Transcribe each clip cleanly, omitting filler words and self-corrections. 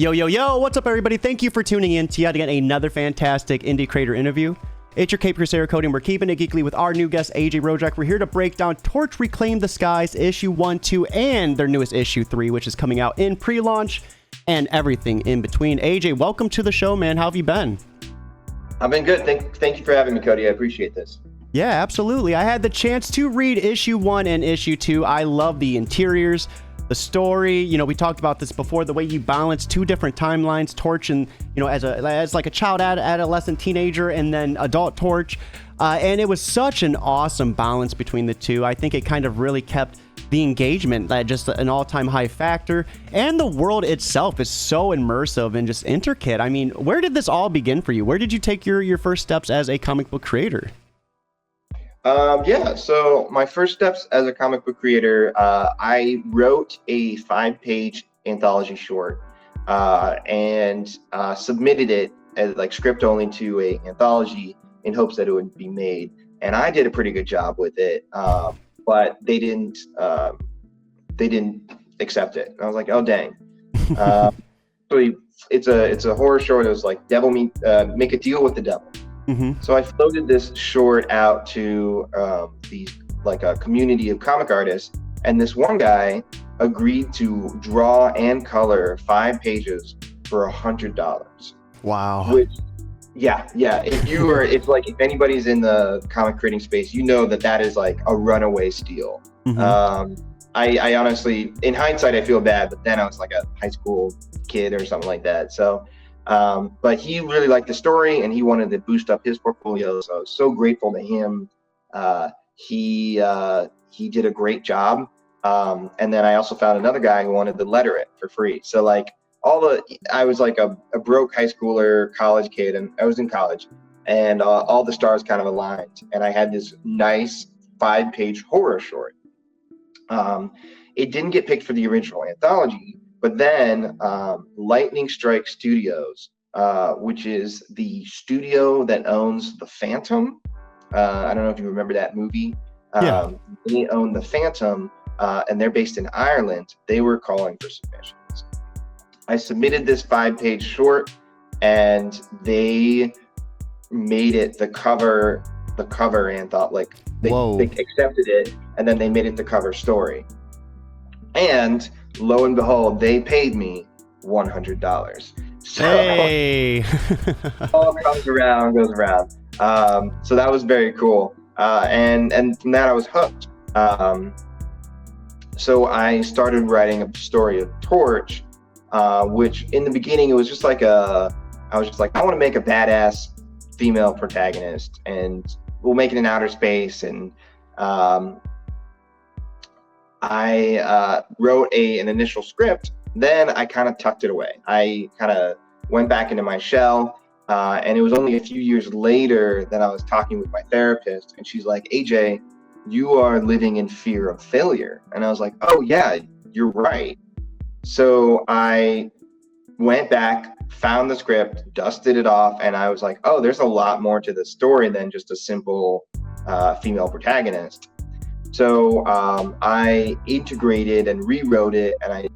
Yo, yo, yo, what's up, everybody? Thank you for tuning in to yet again another fantastic indie creator interview. It's your Cape Crusader Cody, and we're keeping it geekly with our new guest, AJ Rojek. We're here to break down Torch Reclaim the Skies, issue 1, 2, and their newest issue 3, which is coming out in pre-launch and everything in between. AJ, welcome to the show, man. How have you been? I've been good. Thank you for having me, Cody. I appreciate this. Yeah, absolutely. I had the chance to read issue 1 and issue 2. I love the interiors, the story. You know, we talked about this before, the way you balance two different timelines, Torch and, you know, as like a child, adolescent, teenager, and then adult Torch. And it was such an awesome balance between the two. I think it kind of really kept the engagement at just an all-time high factor. And the world itself is so immersive and just intricate. I mean, where did this all begin for you? Where did you take your first steps as a comic book creator? So my first steps as a comic book creator, I wrote a 5-page anthology short and submitted it as like script only to a anthology in hopes that it would be made. And I did a pretty good job with it, but they didn't accept it. And I was like, oh dang. So it's a horror short. It was like make a deal with the devil. Mm-hmm. So I floated this short out to a community of comic artists, and this one guy agreed to draw and color 5 pages for $100. Wow. Which, yeah. It's like if anybody's in the comic creating space, you know that is like a runaway steal. Mm-hmm. I honestly, in hindsight, I feel bad, but then I was like a high school kid or something like that. So. But he really liked the story and he wanted to boost up his portfolio. So I was so grateful to him. He did a great job. And then I also found another guy who wanted to letter it for free. So like I was like a broke high schooler, college kid, and I was in college, and all the stars kind of aligned. And I had this nice 5-page horror short. It didn't get picked for the original anthology. But then Lightning Strike Studios, which is the studio that owns The Phantom. I don't know if you remember that movie. They own The Phantom, and they're based in Ireland. They were calling for submissions. I submitted this 5-page short, and they made it the cover and thought like they accepted it, and then they made it the cover story. And lo and behold, they paid me $100. So hey, all goes around. So that was very cool. And from that I was hooked. So I started writing a story of Torch, which in the beginning it was just like I was just like, I want to make a badass female protagonist, and we'll make it in outer space. And I wrote an initial script, then I kind of tucked it away. I kind of went back into my shell, and it was only a few years later that I was talking with my therapist, and she's like, AJ, you are living in fear of failure. And I was like, oh yeah, you're right. So I went back, found the script, dusted it off, and I was like, oh, there's a lot more to the story than just a simple female protagonist. So I integrated and rewrote it, and I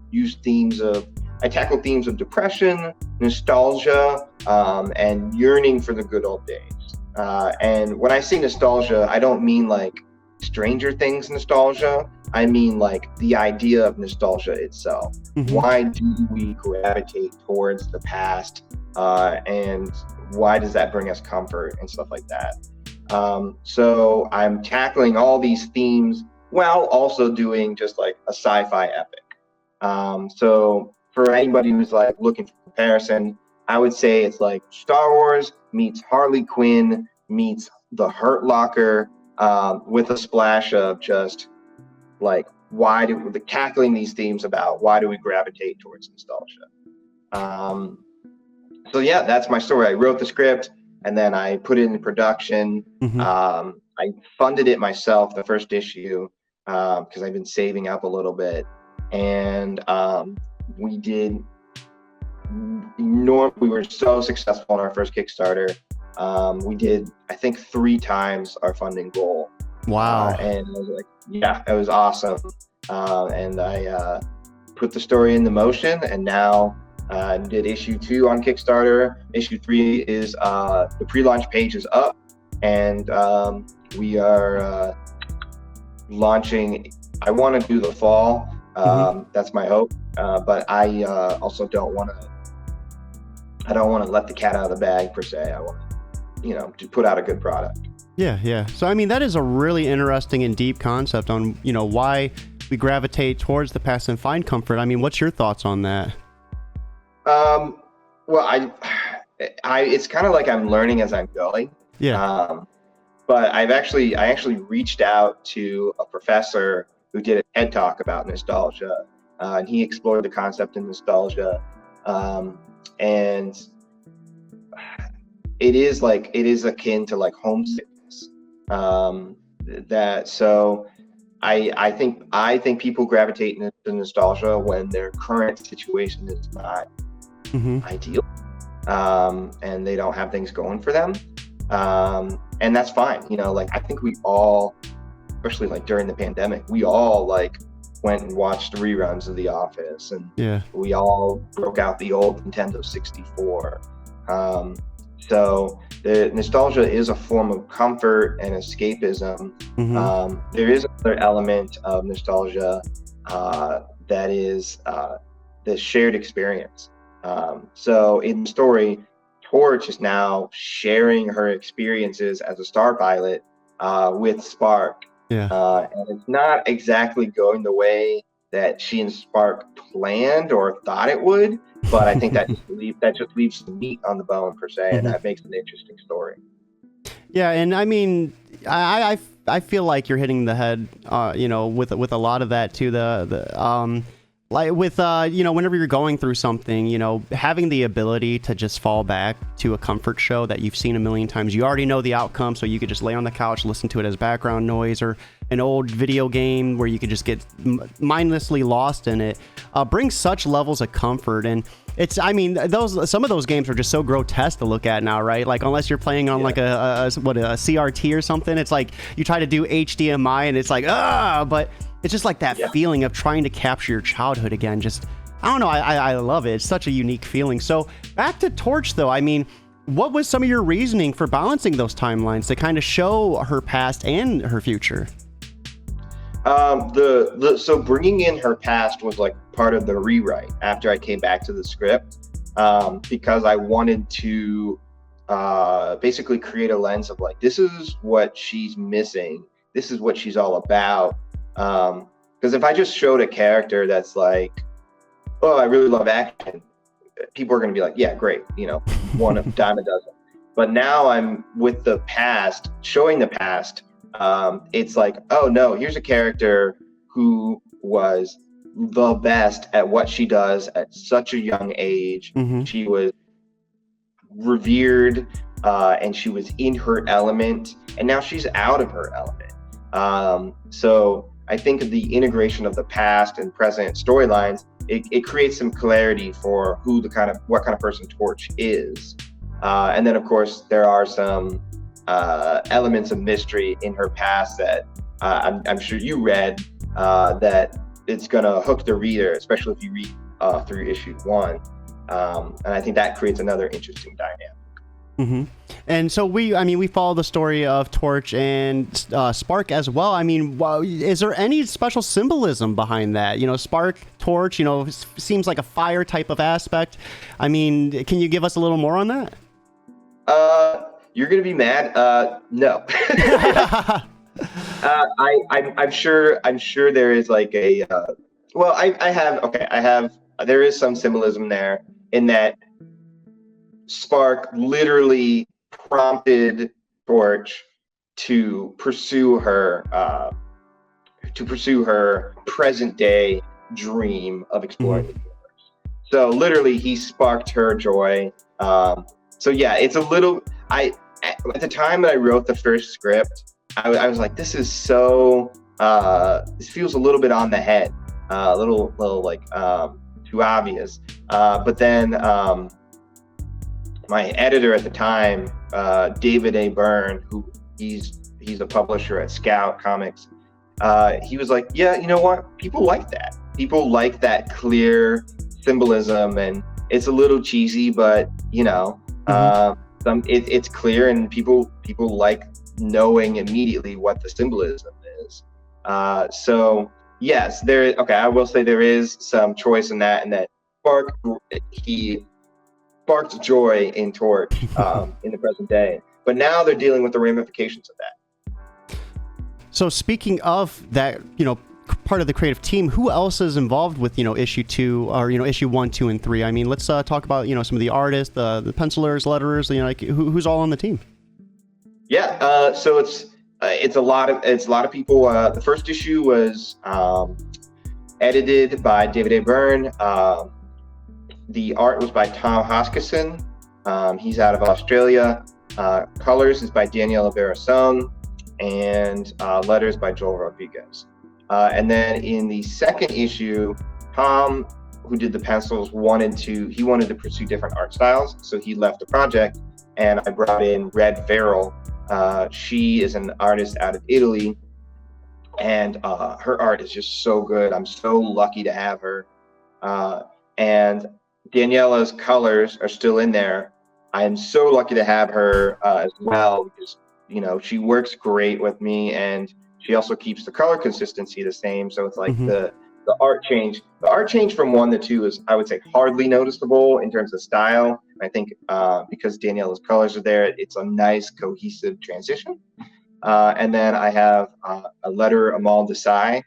tackled themes of depression, nostalgia, and yearning for the good old days. And when I say nostalgia, I don't mean like Stranger Things nostalgia. I mean like the idea of nostalgia itself. Mm-hmm. Why do we gravitate towards the past? And why does that bring us comfort and stuff like that? So I'm tackling all these themes while also doing just like a sci-fi epic. So for anybody who's like looking for comparison, I would say it's like Star Wars meets Harley Quinn meets The Hurt Locker, with a splash of just like tackling these themes about why do we gravitate towards nostalgia. So yeah, that's my story. I wrote the script, and then I put it in production. Mm-hmm. I funded it myself, the first issue, because I've been saving up a little bit. And we were so successful in our first Kickstarter. We did, I think, 3 times our funding goal. Wow. And I was like, yeah, it was awesome. And I put the story into motion, and now Did issue 2 on Kickstarter. Issue 3 is the pre-launch page is up, and we are launching. I want to do the fall. That's my hope. But I also don't want to let the cat out of the bag per se. I want to, to put out a good product. Yeah. So, I mean, that is a really interesting and deep concept on, why we gravitate towards the past and find comfort. I mean, what's your thoughts on that? Well, I it's kind of like I'm learning as I'm going. Yeah. But I actually reached out to a professor who did a TED Talk about nostalgia, and he explored the concept of nostalgia, and it is akin to like homesickness. I think people gravitate to nostalgia when their current situation is not ideal, and they don't have things going for them, and that's fine. I think we all, especially like during the pandemic, we all like went and watched reruns of The Office, and we all broke out the old Nintendo 64. So the nostalgia is a form of comfort and escapism. There is another element of nostalgia that is the shared experience. So in the story, Torch is now sharing her experiences as a star pilot with Spark. And it's not exactly going the way that she and Spark planned or thought it would, but I think that just leaves the meat on the bone per se, and that makes an interesting story. Yeah, and I mean, I feel like you're hitting the head, with a lot of that too. Like with whenever you're going through something, having the ability to just fall back to a comfort show that you've seen a million times. You already know the outcome, so you could just lay on the couch, listen to it as background noise, or an old video game where you could just get mindlessly lost in it. Brings such levels of comfort, and some of those games are just so grotesque to look at now, right? Like unless you're playing on like a CRT or something, it's like you try to do HDMI and it's like but it's just like that feeling of trying to capture your childhood again. Just, I don't know. I love it. It's such a unique feeling. So back to Torch though. I mean, what was some of your reasoning for balancing those timelines to kind of show her past and her future? So bringing in her past was like part of the rewrite after I came back to the script, because I wanted to basically create a lens of like, this is what she's missing. This is what she's all about. Because if I just showed a character that's like, oh, I really love action, people are going to be like, yeah, great, one of dime a dozen. But now I'm with the past, showing the past. It's like, oh no, here's a character who was the best at what she does at such a young age. She was revered, and she was in her element, and now she's out of her element. So I think the integration of the past and present storylines, it creates some clarity for what kind of person Torch is. And then of course there are some elements of mystery in her past that I'm sure you read, that it's gonna hook the reader, especially if you read through issue 1. And I think that creates another interesting dynamic. And so we follow the story of Torch and Spark as well. I mean, is there any special symbolism behind that? Spark, Torch, seems like a fire type of aspect. I mean, can you give us a little more on that? You're gonna be mad. No. I'm sure there is like a. There is some symbolism there in that Spark literally prompted Torch to pursue her present day dream of exploring the universe. So literally, he sparked her joy. So yeah, it's a little. At the time that I wrote the first script, I was like, this is so. This feels a little bit on the head, a little like too obvious. But then. My editor at the time, David A. Byrne, who he's a publisher at Scout Comics, he was like, yeah, you know what? People like that. People like that clear symbolism, and it's a little cheesy, but it's clear, and people like knowing immediately what the symbolism is. So yes, I will say there is some choice in that, and that he sparked joy in Torch in the present day. But now they're dealing with the ramifications of that. So speaking of that, part of the creative team, who else is involved with, issue 2 or, issue 1, 2, and 3? I mean, let's talk about, some of the artists, the pencilers, letterers, who's all on the team? Yeah. So it's a lot of people. The first issue was edited by David A. Byrne. The art was by Tom Hoskisson. He's out of Australia. Colors is by Daniela Barrasone, and letters by Joel Rodriguez. And then in the second issue, Tom, who did the pencils, wanted to pursue different art styles, so he left the project, and I brought in Red Verrill. She is an artist out of Italy, and her art is just so good. I'm so lucky to have her. And Daniela's colors are still in there. I am so lucky to have her as well, because she works great with me, and she also keeps the color consistency the same. So it's like the art change. The art change from 1 to 2 is, I would say, hardly noticeable in terms of style. I think because Daniela's colors are there, it's a nice cohesive transition. And then I have a letterer, Amal Desai,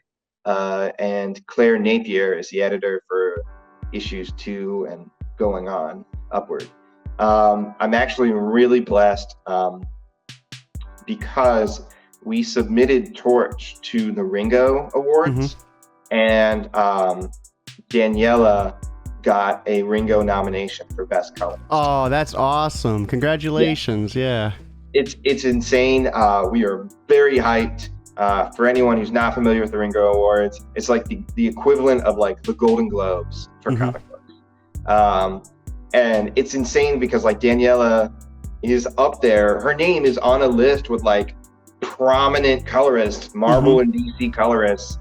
and Claire Napier is the editor for issues 2 and going on upward. I'm actually really blessed because we submitted Torch to the Ringo Awards, and Daniela got a Ringo nomination for Best Color. Oh, that's awesome. Congratulations. Yeah. It's insane. We are very hyped. For anyone who's not familiar with the Ringo Awards, it's like the equivalent of like the Golden Globes for comic books. And it's insane because like Daniela is up there. Her name is on a list with like prominent colorists, Marvel and DC colorists.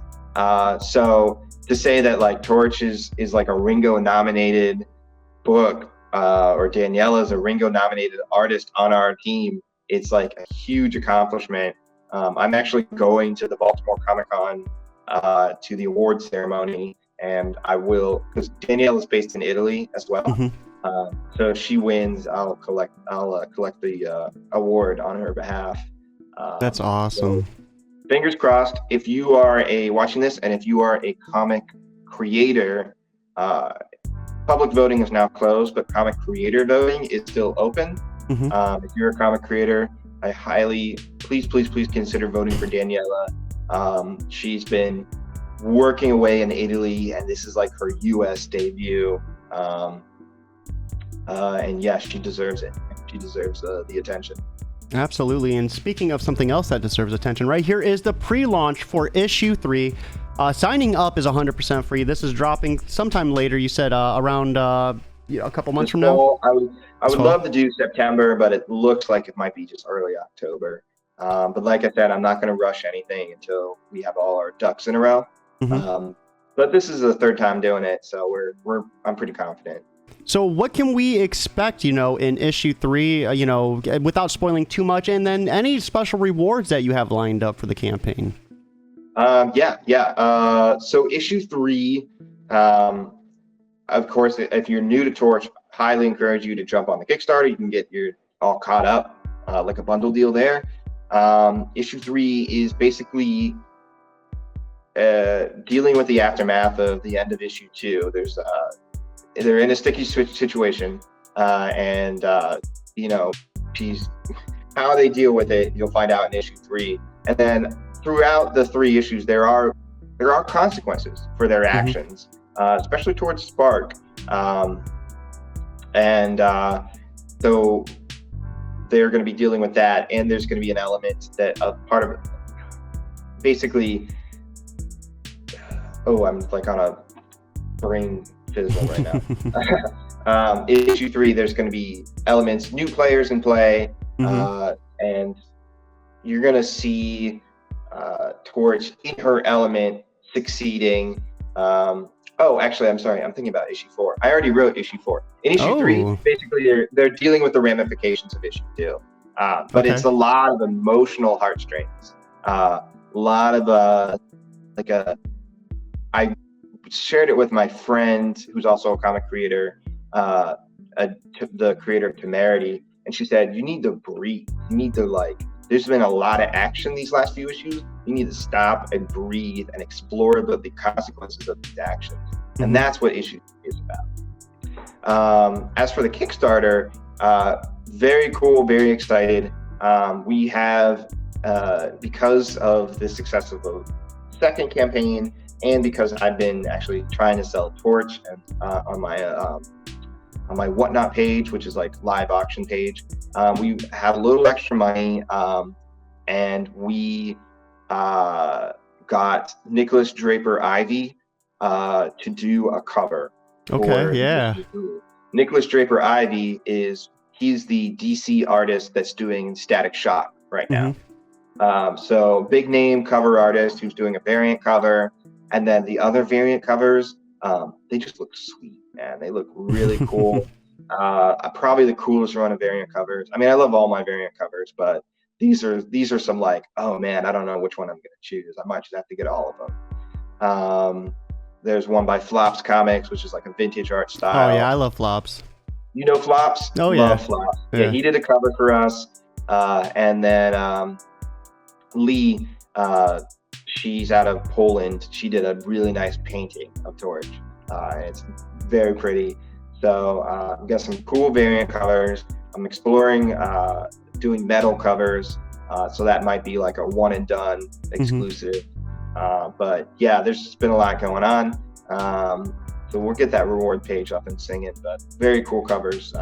So to say that like Torch is like a Ringo nominated book, or Daniela's a Ringo nominated artist on our team, it's like a huge accomplishment. I'm actually going to the Baltimore Comic-Con to the awards ceremony, and I will, because Daniela is based in Italy as well. So if she wins, I'll collect the award on her behalf. That's awesome. So fingers crossed. If you are watching this, and if you are a comic creator, public voting is now closed, but comic creator voting is still open. If you're a comic creator, I please consider voting for Daniela. She's been working away in Italy, and this is like her US debut. And yes, she deserves it. She deserves the attention. Absolutely. And speaking of something else that deserves attention, right here is the pre-launch for issue 3. Signing up is 100% free. This is dropping sometime later. You said around a couple months from now. I would love to do September, but it looks like it might be just early October. But like I said, I'm not going to rush anything until we have all our ducks in a row. But this is the third time doing it, so I'm pretty confident. So what can we expect, in issue 3, without spoiling too much, and then any special rewards that you have lined up for the campaign? So issue 3, of course, if you're new to Torch, highly encourage you to jump on the Kickstarter. You can get all caught up, like a bundle deal there. Issue 3 is basically dealing with the aftermath of the end of issue 2. They're in a sticky situation, and how they deal with it, you'll find out in issue 3. And then throughout the 3 issues, there are consequences for their actions, especially towards Spark. So they're going to be dealing with that, and there's going to be an element that part of it, basically. Oh, I'm like on a brain fizzle right now. Issue 3, there's going to be elements, new players in play, and you're going to see Torch in her element succeeding. Oh, actually, I'm sorry. I'm thinking about issue 4. I already wrote issue 4. In issue 3, Oh, basically, they're dealing with the ramifications of issue 2. But okay. it's a lot of emotional heartstrings. A lot of I shared it with my friend who's also a comic creator, the creator of Temerity, and she said, you need to breathe. You need to there's been a lot of action these last few issues. You need to stop and breathe and explore the consequences of these actions. Mm-hmm. And that's what issue is about. As for the Kickstarter, very cool, very excited. We have, because of the success of the second campaign, and because I've been actually trying to sell Torch and on my Whatnot page, which is like live auction page, we had a little extra money, and we got Nicholas Draper Ivy to do a cover. Okay, yeah. Nicholas Draper Ivy he's the DC artist that's doing Static Shock right now. Mm-hmm. So big name cover artist who's doing a variant cover. And then the other variant covers, they just look sweet, man. They look really cool. Probably the coolest run of variant covers. I mean, I love all my variant covers, but these are some oh man, I don't know which one I'm gonna choose. I might just have to get all of them. There's one by Flops Comics, which is like a vintage art style. Oh yeah, I love Flops. You know Flops? Oh Love yeah. Flops. Yeah, he did a cover for us. And then Lee, she's out of Poland. She did a really nice painting of Torch. It's very pretty. So we've got some cool variant covers. I'm exploring doing metal covers. So that might be like a one and done exclusive. Mm-hmm. But yeah, there's just been a lot going on. So we'll get that reward page up and singing, but very cool covers.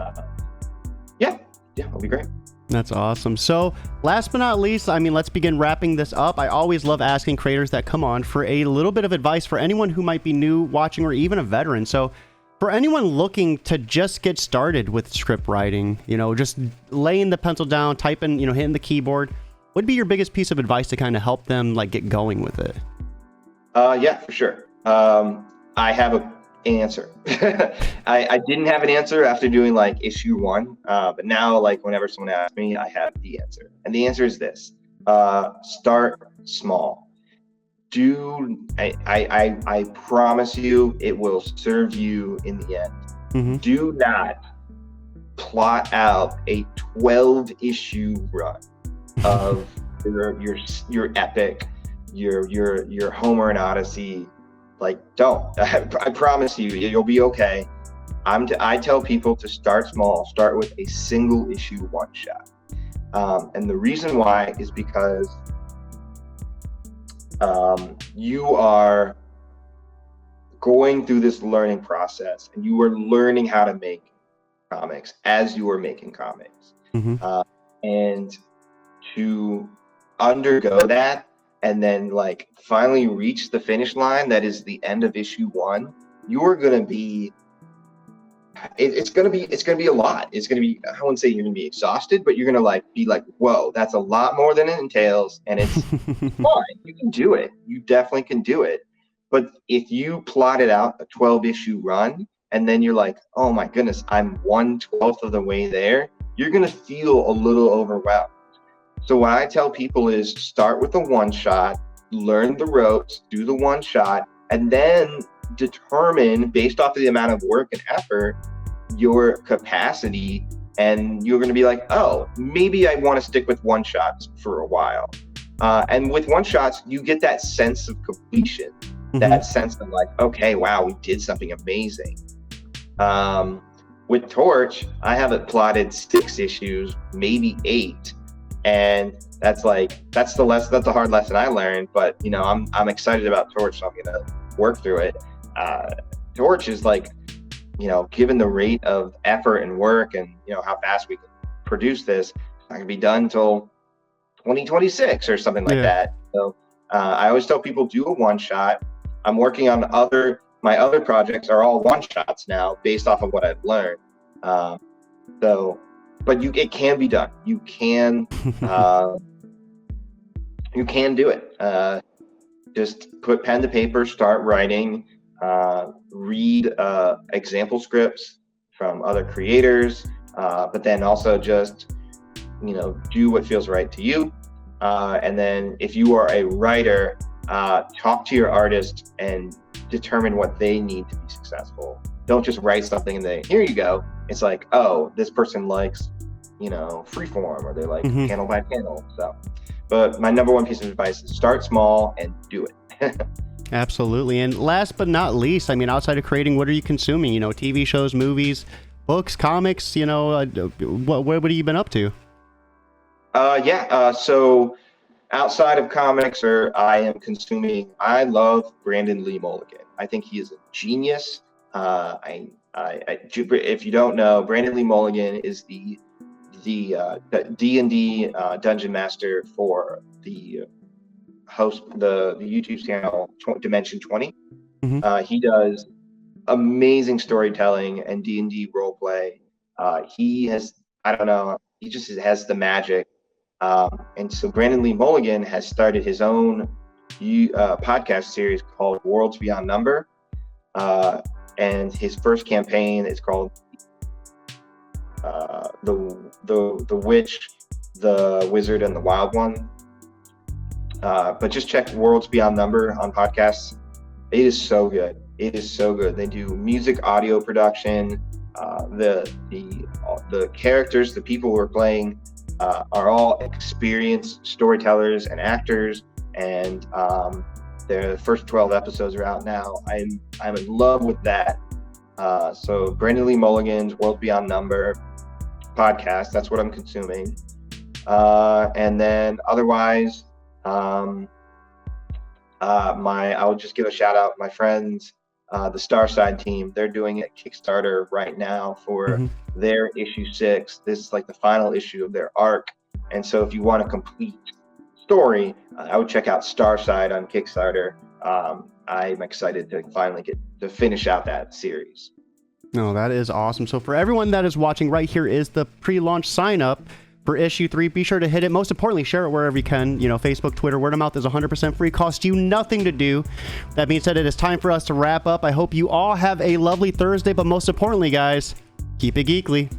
Yeah, it'll be great. That's awesome. So last but not least, I mean, let's begin wrapping this up. I always love asking creators that come on for a little bit of advice for anyone who might be new watching or even a veteran. So for anyone looking to just get started with script writing, just laying the pencil down, typing, hitting the keyboard, what would be your biggest piece of advice to kind of help them get going with it? Yeah, for sure. I have an answer. I didn't have an answer after doing issue 1, but now whenever someone asks me, I have the answer. And the answer is this: start small. I promise you it will serve you in the end. Mm-hmm. Do not plot out a 12-issue run of your epic, your Homer and Odyssey. Don't. I promise you, you'll be okay. I tell people to start small. Start with a single issue one shot. And the reason why is because you are going through this learning process, and you are learning how to make comics as you are making comics. Mm-hmm. And to undergo that, and then finally reach the finish line that is the end of issue 1, you're gonna be it's gonna be a lot. It's gonna be, I wouldn't say you're gonna be exhausted, but you're gonna be whoa, that's a lot more than it entails, and it's fine. You can do it. You definitely can do it. But if you plotted out a 12-issue run, and then you're oh my goodness, I'm 1/12 of the way there, you're gonna feel a little overwhelmed. So what I tell people is start with a one shot, learn the ropes, do the one shot, and then determine based off of the amount of work and effort your capacity, and you're going to be oh, maybe I want to stick with one shots for a while. And with one shots, you get that sense of completion, mm-hmm. that sense of okay, wow, we did something amazing. With Torch, I have it plotted 6 issues, maybe 8. And that's the hard lesson I learned, but I'm excited about Torch, so I'm gonna work through it. Torch is given the rate of effort and work and how fast we can produce this, it's not gonna be done until 2026 or something like that. So I always tell people do a one shot. I'm working on my other projects are all one shots now based off of what I've learned. But it can be done. You can do it. Just put pen to paper, start writing, read example scripts from other creators, but then also just, do what feels right to you. And then if you are a writer, talk to your artist and determine what they need to be successful. Don't just write something and then here you go. It's like, oh, this person likes, freeform, or they like panel by panel. So, but my number one piece of advice is start small and do it. Absolutely. And last but not least, I mean, outside of creating, what are you consuming? TV shows, movies, books, comics, what have you been up to? So outside of comics, I love Brandon Lee Mulligan. I think he is a genius. If you don't know, Brandon Lee Mulligan is the D&D dungeon master for the host, the YouTube channel Dimension 20. He does amazing storytelling and D&D roleplay. He just has the magic. And so Brandon Lee Mulligan has started his own podcast series called Worlds Beyond Number. And his first campaign is called the Witch, the Wizard, and the Wild One. But just check Worlds Beyond Number on podcasts. It is so good. It is so good. They do music, audio production. The characters, the people who are playing, are all experienced storytellers and actors. And the first 12 episodes are out now. I'm in love with that. So Brandon Lee Mulligan's World Beyond Number podcast, that's what I'm consuming. And then otherwise, I would just give a shout out my friends, the Starside team. They're doing a Kickstarter right now for their issue 6. This is like the final issue of their arc. And so if you want a complete story, I would check out Starside on Kickstarter. I'm excited to finally get to finish out that series. No, that is awesome. So for everyone that is watching, right here is the pre-launch sign up for issue 3. Be sure to hit it. Most importantly, share it wherever you can. Facebook, Twitter, word of mouth is 100% free. Costs you nothing to do. That being said, it is time for us to wrap up. I hope you all have a lovely Thursday, but most importantly, guys, keep it geekly.